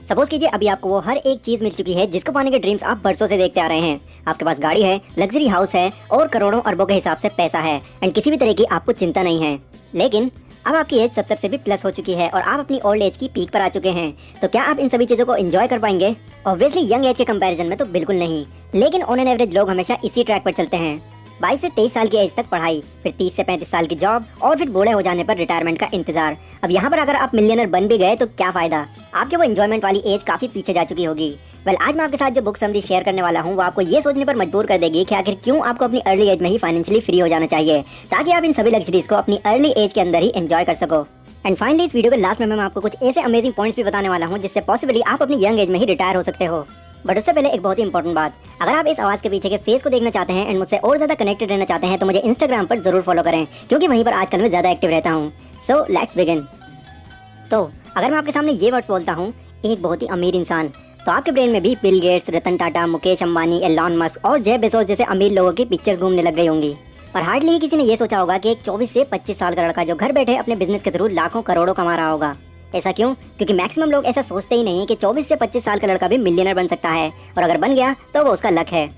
Suppose कीजिए अभी आपको वो हर एक चीज मिल चुकी है जिसको पाने के ड्रीम्स आप बरसों से देखते आ रहे हैं। आपके पास गाड़ी है, लग्जरी हाउस है और करोड़ों अरबों के हिसाब से पैसा है एंड किसी भी तरह की आपको चिंता नहीं है। लेकिन अब आपकी एज 70 से भी प्लस हो चुकी है और आप अपनी ओल्ड एज की पीक पर आ चुके हैं। तो क्या आप इन सभी चीजों को एंजॉय कर पाएंगे? ऑब्वियसली यंग एज के कंपैरिजन में तो बिल्कुल नहीं, लेकिन ऑन एन एवरेज लोग हमेशा इसी ट्रैक पर चलते हैं। 22 से 23 साल की एज तक पढ़ाई, फिर 30 से 35 साल की जॉब और फिर बूढ़े हो जाने पर रिटायरमेंट का इंतजार। अब यहाँ पर अगर आप मिलियनर बन भी गए तो क्या फायदा, आपके वो एंजॉयमेंट वाली एज काफी पीछे जा चुकी होगी। आज मैं आपके साथ जो बुक समरी शेयर करने वाला हूँ वो आपको ये सोचने पर मजबूर कर देगी कि आखिर क्यों आपको अपनी अर्ली एज में ही फाइनेंशियली फ्री हो जाना चाहिए, ताकि आप इन सभी लग्जरीज को अपनी अर्ली एज के अंदर ही एंजॉय कर सको। एंड फाइनली इस वीडियो के लास्ट में मैं आपको कुछ ऐसे अमेजिंग पॉइंट्स भी बताने वाला हूँ जिससे पॉसिबली आप अपनी यंग एज में ही रिटायर हो सकते हो। बट उससे पहले एक बहुत ही इंपॉर्टेंट बात, अगर आप इस आवाज के पीछे के फेस को देखना चाहते हैं एंड मुझसे और ज्यादा कनेक्टेड रहना चाहते हैं तो मुझे इंस्टाग्राम पर जरूर फॉलो करें, क्योंकि वहीं पर आजकल मैं ज्यादा एक्टिव रहता हूँ। So let's begin. तो अगर मैं आपके सामने ये वर्ड्स बोलता हूँ, एक बहुत ही अमीर इंसान, तो आपके ब्रेन में भी Bill Gates, Ratan Tata, Mukesh Ambani, Elon Musk और जेफ बेजोस जैसे अमीर लोगों की पिक्चर्स घूमने लग गई होंगी। पर हार्डली ही किसी ने ये सोचा होगा कि एक 24 से 25 साल का लड़का जो घर बैठे अपने बिजनेस के थ्रू लाखों करोड़ों कमा रहा होगा। ऐसा क्यों? क्योंकि मैक्सिमम लोग ऐसा सोचते ही नहीं कि 24 से 25 साल का लड़का भी मिलियनर बन सकता है, और अगर बन गया तो वो उसका लक है।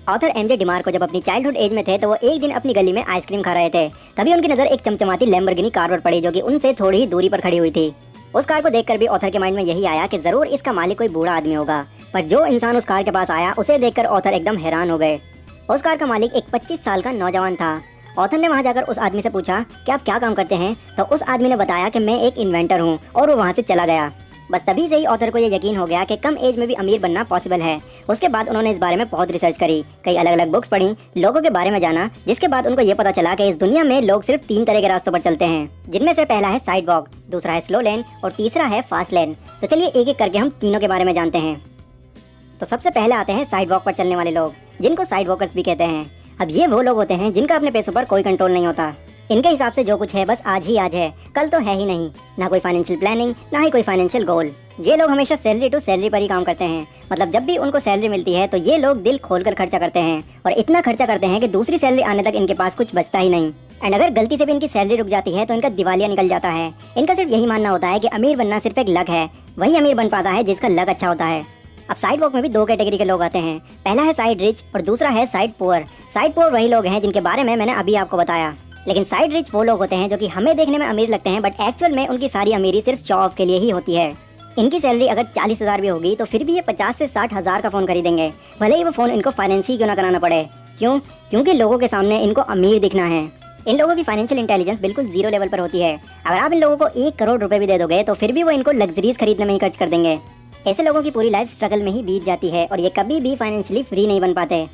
ऑथर एमजे डिमार्को जब अपनी चाइल्डहुड एज में थे तो वो एक दिन अपनी गली में आइसक्रीम खा रहे थे। तभी उनकी नजर एक चमचमाती लैम्बोर्गिनी कार पर पड़ी जो कि उनसे थोड़ी ही दूरी पर खड़ी हुई थी। उस कार को देखकर भी ऑथर के माइंड में यही आया कि जरूर इसका मालिक कोई बूढ़ा आदमी होगा। पर जो इंसान उस कार के पास आया उसे देखकर ऑथर एकदम हैरान हो गए। उस कार का मालिक एक 25 साल का नौजवान था। ऑथर ने वहां जाकर उस आदमी से पूछा कि आप क्या काम करते हैं, तो उस आदमी ने बताया कि मैं एक इन्वेंटर हूं, और वो वहां से चला गया। बस तभी से ही ऑथर को ये यकीन हो गया कि कम एज में भी अमीर बनना पॉसिबल है। उसके बाद उन्होंने इस बारे में बहुत रिसर्च करी, कई अलग अलग बुक्स पढ़ी, लोगों के बारे में जाना, जिसके बाद उनको ये पता चला कि इस दुनिया में लोग सिर्फ 3 तरह के रास्तों पर चलते हैं, जिनमें से पहला है साइड वॉक, दूसरा है स्लो लेन और तीसरा है फास्ट लेन। तो चलिए एक एक करके हम तीनों के बारे में जानते हैं। तो सबसे पहले आते हैं साइड वॉक पर चलने वाले लोग, जिनको साइड वॉकर्स भी कहते हैं। अब ये वो लोग होते हैं जिनका अपने पैसों पर कोई कंट्रोल नहीं होता। इनके हिसाब से जो कुछ है बस आज ही आज है, कल तो है ही नहीं। ना कोई फाइनेंशियल प्लानिंग, ना ही कोई फाइनेंशियल गोल। ये लोग हमेशा सैलरी टू सैलरी पर ही काम करते हैं। मतलब जब भी उनको सैलरी मिलती है तो ये लोग दिल खोलकर खर्चा करते हैं, और इतना खर्चा करते हैं कि दूसरी सैलरी आने तक इनके पास कुछ बचता ही नहीं। एंड अगर गलती से भी इनकी सैलरी रुक जाती है तो इनका दिवालिया निकल जाता है। इनका सिर्फ यही मानना होता है कि अमीर बनना सिर्फ एक लक है, वही अमीर बन पाता है जिसका लक अच्छा होता है। अब साइड वॉक में भी 2 कैटेगरी के लोग आते हैं। पहला है साइड रिच और दूसरा है साइड पुअर। साइड पुअर वही लोग हैं जिनके बारे में मैंने अभी आपको बताया। लेकिन साइड रिच वो लोग होते हैं जो कि हमें देखने में अमीर लगते हैं, बट एक्चुअल में उनकी सारी अमीरी सिर्फ शो ऑफ के लिए ही होती है। इनकी सैलरी अगर 40,000 भी होगी तो फिर भी ये 50 से 60,000 का फोन खरीदेंगे, भले ही वो फोन इनको फाइनेंस ही क्यों ना कराना पड़े। क्यों? क्योंकि लोगों के सामने इनको अमीर दिखना है। इन लोगों की फाइनेंशियल इंटेलिजेंस बिल्कुल 0 लेवल पर होती है। अगर आप इन लोगों को 1 करोड़ रुपए भी दे दोगे तो फिर भी वो इनको लग्जरीज खरीदने में ही खर्च कर देंगे। ऐसे लोगों की पूरी लाइफ स्ट्रगल में ही बीत जाती है और ये कभी भी फाइनेंशियली फ्री नहीं बन पाते।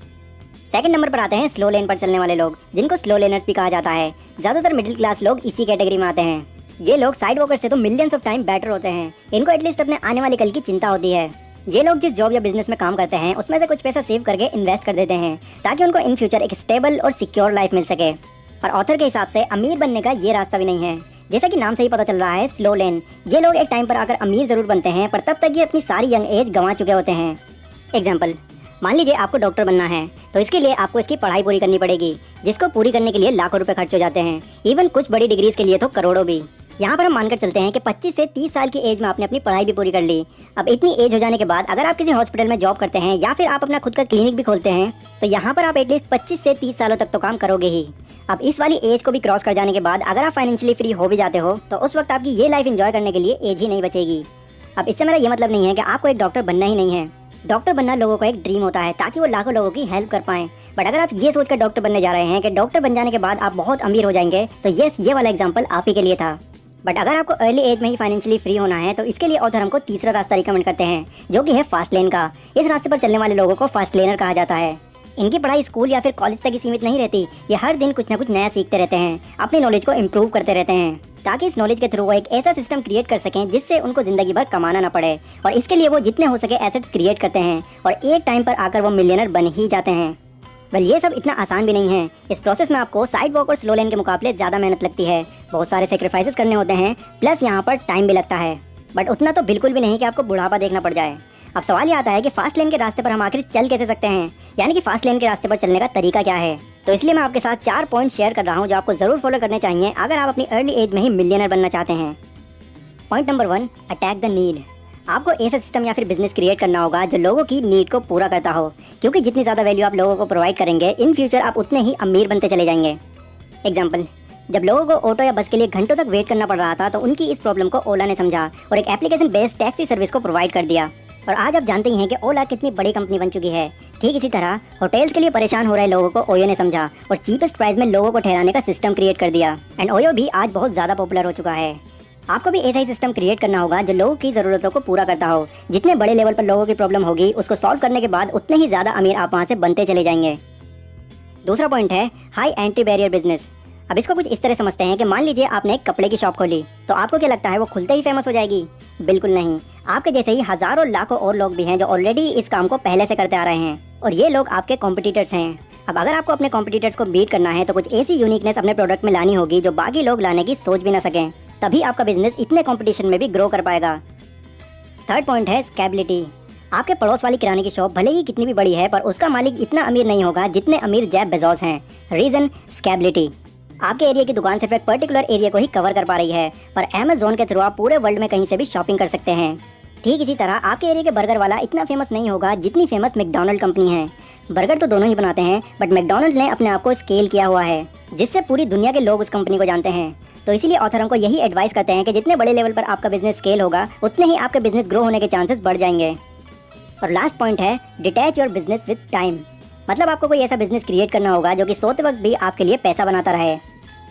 सेकंड नंबर पर आते हैं स्लो लेन पर चलने वाले लोग, जिनको स्लो लेनर्स भी कहा जाता है। ज्यादातर मिडिल क्लास लोग इसी कैटेगरी में आते हैं। ये लोग साइड वॉकर से तो मिलियंस ऑफ टाइम बेटर होते हैं। इनको एटलीस्ट अपने आने वाले कल की चिंता होती है। ये लोग जिस जॉब या बिजनेस में काम करते हैं उसमें से कुछ पैसा सेव करके इन्वेस्ट कर देते हैं, ताकि उनको इन फ्यूचर एक स्टेबल और सिक्योर लाइफ मिल सके। और ऑथर के हिसाब से अमीर बनने का ये रास्ता भी नहीं है। जैसा कि नाम से ही पता चल रहा है, स्लो लेन। ये लोग एक टाइम पर आकर अमीर जरूर बनते हैं, पर तब तक ये अपनी सारी यंग एज गंवा चुके होते हैं। एग्जाम्पल, मान लीजिए आपको डॉक्टर बनना है, तो इसके लिए आपको इसकी पढ़ाई पूरी करनी पड़ेगी, जिसको पूरी करने के लिए लाखों रुपए खर्च हो जाते हैं। इवन कुछ बड़ी डिग्रीज के लिए तो करोड़ों भी। यहाँ पर हम मानकर चलते हैं कि 25 से 30 साल की एज में आपने अपनी पढ़ाई भी पूरी कर ली। अब इतनी एज हो जाने के बाद अगर आप किसी हॉस्पिटल में जॉब करते हैं या फिर आप अपना खुद का क्लिनिक भी खोलते हैं, तो यहाँ पर आप एटलीस्ट 25 से 30 सालों तक तो काम करोगे ही। अब इस वाली एज को भी क्रॉस कर जाने के बाद अगर आप फाइनेंशियली फ्री हो भी जाते हो तो उस वक्त आपकी ये लाइफ एंजॉय करने के लिए एज ही नहीं बचेगी। अब इससे मेरा ये मतलब नहीं है कि आपको एक डॉक्टर बनना ही नहीं है। डॉक्टर बनना लोगों को एक ड्रीम होता है, ताकि वो लाखों लोगों की हेल्प कर पाएं। बट अगर आप ये सोचकर डॉक्टर बनने जा रहे हैं कि डॉक्टर बन जाने के बाद आप बहुत अमीर हो जाएंगे, तो यस, ये वाला एग्जाम्पल आप ही के लिए था। बट अगर आपको अर्ली एज में ही फाइनेंशियली फ्री होना है तो इसके लिए ऑथर हमको तीसरा रास्ता रिकमेंड करते हैं, जो कि है फास्ट लेन का। इस रास्ते पर चलने वाले लोगों को फास्ट लेनर कहा जाता है। इनकी पढ़ाई स्कूल या फिर कॉलेज तक ही सीमित नहीं रहती। ये हर दिन कुछ ना कुछ नया सीखते रहते हैं, अपनी नॉलेज को इम्प्रूव करते रहते हैं, ताकि इस नॉलेज के थ्रू वो एक ऐसा सिस्टम क्रिएट कर सकें जिससे उनको जिंदगी भर कमाना ना पड़े। और इसके लिए वो जितने हो सके एसेट्स क्रिएट करते हैं और एक टाइम पर आकर वो मिलियनर बन ही जाते हैं। वेल, ये सब इतना आसान भी नहीं है। इस प्रोसेस में आपको साइड वॉक और स्लो लेन के मुकाबले ज़्यादा मेहनत लगती है, बहुत सारे सेक्रीफाइसेस करने होते हैं, प्लस यहाँ पर टाइम भी लगता है। बट उतना तो बिल्कुल भी नहीं कि आपको बुढ़ापा देखना पड़ जाए। अब सवाल ये आता है कि फास्ट लेन के रास्ते पर हम आखिर चल कैसे सकते हैं, यानी कि फास्ट लेन के रास्ते पर चलने का तरीका क्या है। तो इसलिए मैं आपके साथ 4 पॉइंट शेयर कर रहा हूँ जो आपको जरूर फॉलो करने चाहिए अगर आप अपनी अर्ली एज में ही मिलियनर बनना चाहते हैं। Point number 1, attack the need. आपको ऐसा सिस्टम या फिर बिजनेस क्रिएट करना होगा जो लोगों की नीड को पूरा करता हो, क्योंकि जितनी ज़्यादा वैल्यू आप लोगों को प्रोवाइड करेंगे, इन फ्यूचर आप उतने ही अमीर बनते चले जाएंगे। एग्जाम्पल, जब लोगों को ऑटो या बस के लिए घंटों तक वेट करना पड़ रहा था तो उनकी इस प्रॉब्लम को ओला ने समझा और एक एप्लीकेशन बेस्ड टैक्सी सर्विस को प्रोवाइड कर दिया। और आज आप जानते ही हैं कि ओला कितनी बड़ी कंपनी बन चुकी है। ठीक इसी तरह होटल्स के लिए परेशान हो रहे लोगों को ओयो ने समझा और चीपेस्ट प्राइस में लोगों को ठहराने का सिस्टम क्रिएट कर दिया। एंड ओयो भी आज बहुत ज़्यादा पॉपुलर हो चुका है। आपको भी ऐसा ही सिस्टम क्रिएट करना होगा जो लोगों की ज़रूरतों को पूरा करता हो। जितने बड़े लेवल पर लोगों की प्रॉब्लम होगी, उसको सॉल्व करने के बाद उतने ही ज़्यादा अमीर आप वहाँ से बनते चले जाएंगे। दूसरा पॉइंट है हाई एंट्री बैरियर बिजनेस। अब इसको कुछ इस तरह समझते हैं कि मान लीजिए आपने एक कपड़े की शॉप खोली, तो आपको क्या लगता है वो खुलते ही फेमस हो जाएगी? बिल्कुल नहीं। आपके जैसे ही हजारों लाखों और लोग भी हैं जो ऑलरेडी इस काम को पहले से करते आ रहे हैं, और ये लोग आपके कॉम्पिटिटर्स हैं। अब अगर आपको अपने कॉम्पिटिटर्स को बीट करना है तो कुछ ऐसी यूनिकनेस अपने प्रोडक्ट में लानी होगी जो बाकी लोग लाने की सोच भी ना सकें, तभी आपका बिजनेस इतने कंपटीशन में भी ग्रो कर पाएगा। थर्ड पॉइंट है स्केलेबिलिटी। आपके पड़ोस वाली किराने की शॉप भले ही कितनी भी बड़ी है, पर उसका मालिक इतना अमीर नहीं होगा जितने अमीर जेफ बेजोस हैं। Reason scalability. आपके एरिया की दुकान सिर्फ एक पर्टिकुलर एरिया को ही कवर कर पा रही है, पर अमेज़न के थ्रू आप पूरे वर्ल्ड में कहीं से भी शॉपिंग कर सकते हैं। ठीक इसी तरह आपके एरिया के बर्गर वाला इतना फेमस नहीं होगा जितनी फेमस मैकडॉनल्ड कंपनी है। बर्गर तो दोनों ही बनाते हैं, बट मैकडॉनल्ड ने अपने आप को स्केल किया हुआ है, जिससे पूरी दुनिया के लोग उस कंपनी को जानते हैं। तो इसीलिए ऑथर हमको यही एडवाइस करते हैं कि जितने बड़े लेवल पर आपका बिजनेस स्केल होगा, उतने ही आपके बिजनेस ग्रो होने के चांसेस बढ़ जाएंगे। और लास्ट पॉइंट है detach your business with time. मतलब आपको कोई ऐसा बिजनेस क्रिएट करना होगा जो कि सोते वक्त भी आपके लिए पैसा बनाता रहे।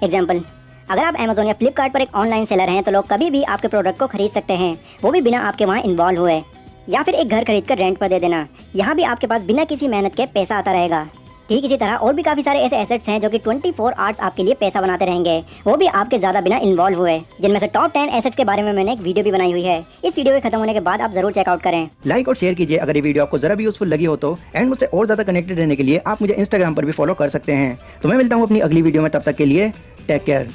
एग्जाम्पल, अगर आप अमेज़न या फ्लिपकार्ट पर एक ऑनलाइन सेलर हैं तो लोग कभी भी आपके प्रोडक्ट को खरीद सकते हैं, वो भी बिना आपके वहाँ इन्वॉल्व हुए। या फिर एक घर खरीद कर रेंट पर दे देना, यहाँ भी आपके पास बिना किसी मेहनत के पैसा आता रहेगा। ठीक इसी तरह और भी काफ़ी सारे ऐसे एसेट्स हैं जो कि 24 आवर्स आपके लिए पैसा बनाते रहेंगे, वो भी आपके ज़्यादा बिना इन्वॉल्व हुए। जिनमें से टॉप 10 एसेट्स के बारे में मैंने एक वीडियो भी बनाई हुई है। इस वीडियो के खत्म होने के बाद आप जरूर चेकआउट करें। लाइक और शेयर कीजिए अगर ये वीडियो आपको जरा भी यूजफुल लगी हो तो। एंड मुझसे और ज़्यादा कनेक्टेड रहने के लिए आप मुझे इंस्टाग्राम पर भी फॉलो कर सकते हैं। तो मैं मिलता हूँ अपनी अगली वीडियो में, तब तक के लिए टेक केयर।